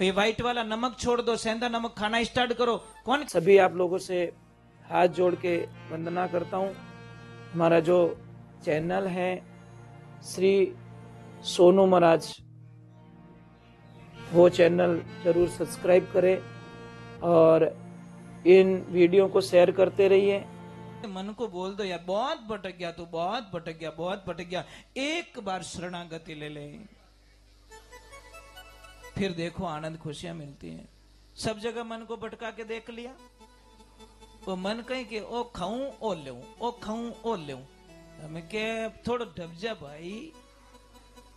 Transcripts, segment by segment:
तो ये व्हाइट वाला नमक छोड़ दो, सेंधा नमक खाना स्टार्ट करो। कौन? सभी आप लोगों से हाथ जोड़ के वंदना करता हूँ। हमारा जो चैनल है श्री सोनू महाराज, वो चैनल जरूर सब्सक्राइब करें और इन वीडियो को शेयर करते रहिए। मन को बोल दो यार, बहुत भटक गया तू, बहुत भटक गया, बहुत भटक गया। एक बार शरणागति ले ले, फिर देखो आनंद खुशियां मिलती हैं। सब जगह मन को भटका के देख लिया, वो मन कहीं के ओ खाऊं ओ ले, ओ खाऊं ओ ले, हमें के थोड़ा ढब जा भाई,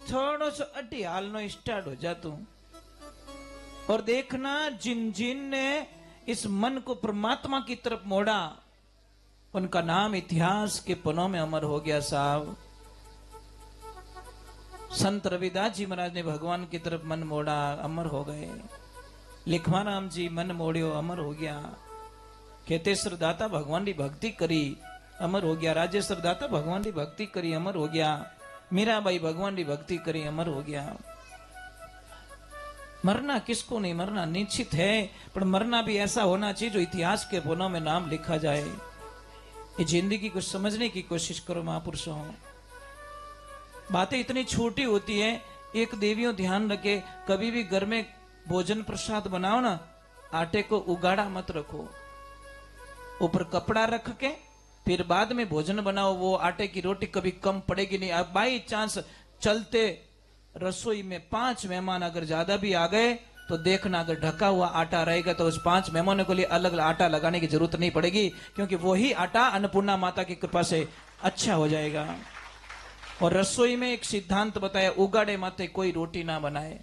थोड़ा सा अटी हालनो स्टार्ट हो जा तू। और देखना जिन जिन ने इस मन को परमात्मा की तरफ मोड़ा, उनका नाम इतिहास के पन्नों में अमर हो गया साहब। संत रविदास जी महाराज ने भगवान की तरफ मन मोड़ा, अमर हो गए। लिखवाराम जी मन मोड़ियो, अमर हो गया। खेतेश्वर दाता भगवान की भक्ति करी, अमर हो गया। राजेश्वर दाता भगवान की भक्ति करी, अमर हो गया। मीराबाई भगवान की भक्ति करी, अमर हो गया। मरना किसको नहीं, मरना निश्चित है, पर मरना भी ऐसा होना चाहिए जो इतिहास के पन्नों में नाम लिखा जाए। ये जिंदगी को समझने की कोशिश करो महापुरुषों। बातें इतनी छोटी होती है। एक देवियों ध्यान रखे, कभी भी घर में भोजन प्रसाद बनाओ ना, आटे को उगाड़ा मत रखो, ऊपर कपड़ा रख के फिर बाद में भोजन बनाओ। वो आटे की रोटी कभी कम पड़ेगी नहीं। अब बाई चांस चलते रसोई में 5 मेहमान अगर ज्यादा भी आ गए तो देखना, अगर ढका हुआ आटा रहेगा तो उस 5 मेहमानों के लिए अलग आटा लगाने की जरूरत नहीं पड़ेगी, क्योंकि वही आटा अन्नपूर्णा माता की कृपा से अच्छा हो जाएगा। और रसोई में एक सिद्धांत बताया, उगाड़े माथे कोई रोटी ना बनाए।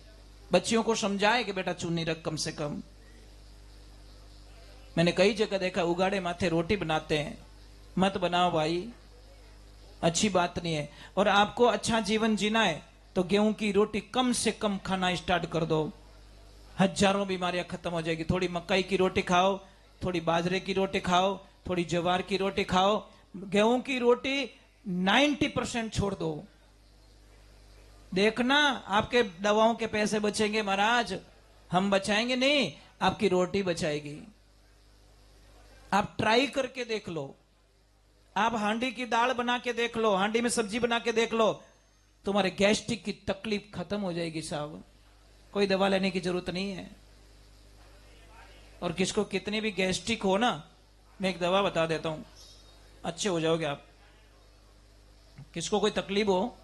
बच्चियों को समझाए कि बेटा चुन्नी रख कम से कम। मैंने कई जगह देखा उगाड़े माथे रोटी बनाते हैं, मत बनाओ भाई, अच्छी बात नहीं है। और आपको अच्छा जीवन जीना है तो गेहूं की रोटी कम से कम खाना स्टार्ट कर दो, हजारों बीमारियां खत्म हो जाएगी। थोड़ी मकई की रोटी खाओ, थोड़ी बाजरे की रोटी खाओ, थोड़ी ज्वार की रोटी खाओ। गेहूं की रोटी 90% छोड़ दो। देखना आपके दवाओं के पैसे बचेंगे महाराज, हम बचाएंगे नहीं, आपकी रोटी बचाएगी। आप ट्राई करके देख लो, आप हांडी की दाल बना के देख लो, हांडी में सब्जी बना के देख लो, तुम्हारे गैस्ट्रिक की तकलीफ खत्म हो जाएगी साहब। कोई दवा लेने की जरूरत नहीं है। और किसको कितनी भी गैस्ट्रिक हो ना, मैं एक दवा बता देता हूं, अच्छे हो जाओगे आप। किसको कोई तकलीफ हो,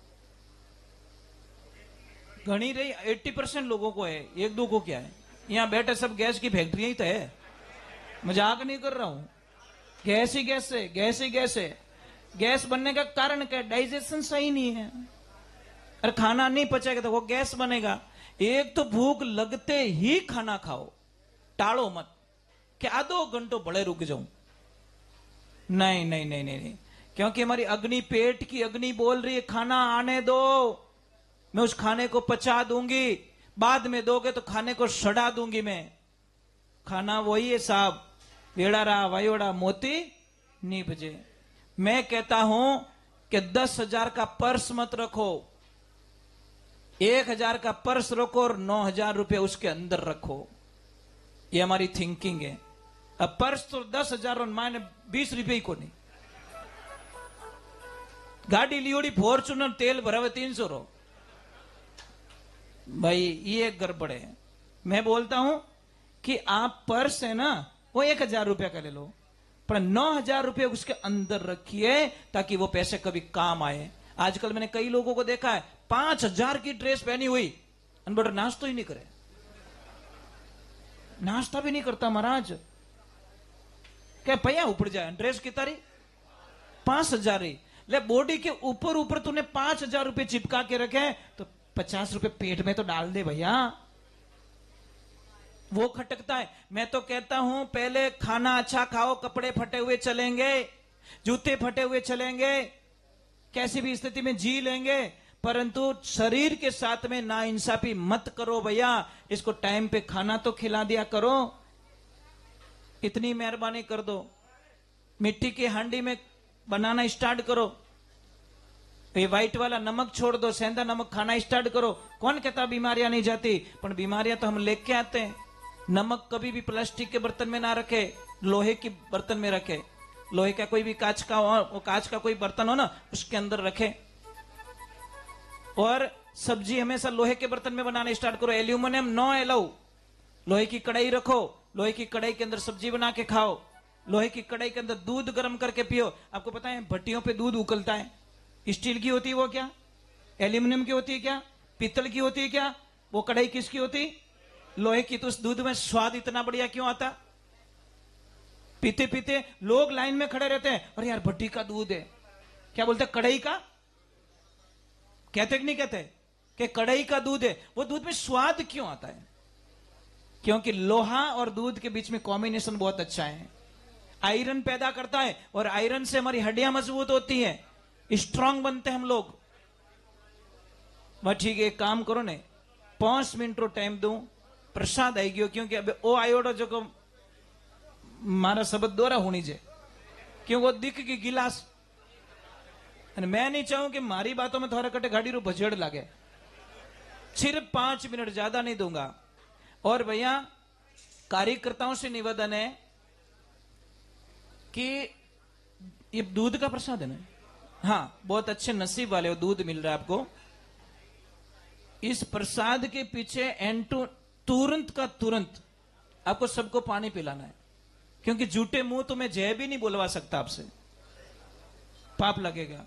घनी रही 80% लोगों को है, 1-2 को क्या है। यहां बैठे सब गैस की फैक्ट्रियां ही तो है, मजाक नहीं कर रहा हूं। गैस ही गैस है, गैस ही गैस है। गैस बनने का कारण क्या है? डाइजेशन सही नहीं है, और खाना नहीं पचेगा तो वो गैस बनेगा। एक तो भूख लगते ही खाना खाओ, टालो मत कि आधो घंटो बड़े रुक जाऊं। नहीं नहीं नहीं नहीं नहीं, क्योंकि हमारी अग्नि, पेट की अग्नि बोल रही है खाना आने दो, मैं उस खाने को पचा दूंगी। बाद में दोगे तो खाने को सड़ा दूंगी मैं। खाना वही है साहब, वेड़ा रहा वायोड़ा मोती निभजे। मैं कहता हूं कि 10,000 का पर्स मत रखो, 1,000 का पर्स रखो और 9,000 रुपए उसके अंदर रखो। ये हमारी थिंकिंग है। अब पर्स तो 10,000 और मायने 20 रुपए को नहीं। गाड़ी लियोड़ी फॉर्चूनर, तेल भरा 300 रो, भाई ये गड़बड़ है। मैं बोलता हूं कि आप पर्स है ना, वो 1,000 रुपया का ले लो, पर 9,000 रुपये उसके अंदर रखिए ताकि वो पैसे कभी काम आए। आजकल मैंने कई लोगों को देखा है 5,000 की ड्रेस पहनी हुई, अनबट नाश्ता ही नहीं करे, नाश्ता भी नहीं करता महाराज। क्या पैया उपड़ जाए, ड्रेस की तारी 5,000 ही ले, बॉडी के ऊपर ऊपर तूने 5,000 रुपये चिपका के रखे तो 50 रुपये पेट में तो डाल दे भैया, वो खटकता है। मैं तो कहता हूं पहले खाना अच्छा खाओ, कपड़े फटे हुए चलेंगे, जूते फटे हुए चलेंगे, कैसी भी स्थिति में जी लेंगे, परंतु शरीर के साथ में नाइंसाफी मत करो भैया। इसको टाइम पे खाना तो खिला दिया करो, इतनी मेहरबानी कर दो। मिट्टी की हांडी में बनाना स्टार्ट करो, ये व्हाइट वाला नमक छोड़ दो, सेंधा नमक खाना स्टार्ट करो। कौन कहता बीमारियां नहीं जाती? पर बीमारियां तो हम लेके आते हैं। नमक कभी भी प्लास्टिक के बर्तन में ना रखे, लोहे के बर्तन में रखे। लोहे का कोई भी कांच का कोई बर्तन हो ना, उसके अंदर रखे। और सब्जी हमेशा लोहे के बर्तन में बनाने स्टार्ट करो। Aluminium no allow. लोहे की कढ़ाई रखो, लोहे की कढ़ाई के अंदर सब्जी बना के खाओ। लोहे की कढ़ाई के अंदर दूध गर्म करके पियो। आपको पता है भट्टियों पे दूध उकलता है, स्टील की होती है वो क्या? एल्यूमिनियम की होती है क्या? पीतल की होती है क्या? वो कढ़ाई किसकी होती? लोहे की। तो उस दूध में स्वाद इतना बढ़िया क्यों आता? पीते पीते लोग लाइन में खड़े रहते हैं, अरे यार भट्टी का दूध है, क्या बोलते? कढ़ाई का। कहते कि नहीं कहते कि कढ़ाई का दूध है? वो दूध में स्वाद क्यों आता है? क्योंकि लोहा और दूध के बीच में कॉम्बिनेशन बहुत अच्छा है। आयरन पैदा करता है, और आयरन से हमारी हड्डियां मजबूत होती हैं, स्ट्रांग बनते हैं हम लोग। वह ठीक है, एक काम करो ने, 5 मिनट रो टाइम दू, प्रसाद आई गयो। क्योंकि अब ओ आयोडो जो को मारा शब्द दोरा होनी जे, क्यों वो दिख की गिलास। मैं नहीं चाहूं कि मारी बातों में थोड़ा कटे गाड़ी रो भजेड़ लागे। सिर्फ 5 मिनट, ज्यादा नहीं दूंगा। और भैया कार्यकर्ताओं से निवेदन है कि ये दूध का प्रसाद है ना, हाँ बहुत अच्छे नसीब वाले हो, दूध मिल रहा है आपको। इस प्रसाद के पीछे तुरंत का तुरंत आपको सबको पानी पिलाना है। क्योंकि झूठे मुंह तो मैं जय भी नहीं बुलवा सकता आपसे, पाप लगेगा।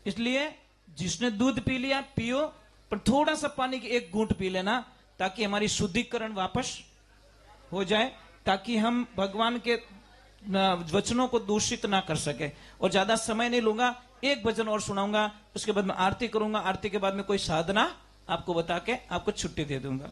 इसलिए जिसने दूध पी लिया पियो, पर थोड़ा सा पानी की एक घूंट पी लेना, ताकि हमारी शुद्धिकरण वापस हो जाए, ताकि हम भगवान के वचनों को दूषित ना कर सके। और ज्यादा समय नहीं लूंगा, एक भजन और सुनाऊंगा, उसके बाद मैं आरती करूंगा। आरती के बाद में कोई साधना आपको बता के आपको छुट्टी दे दूंगा।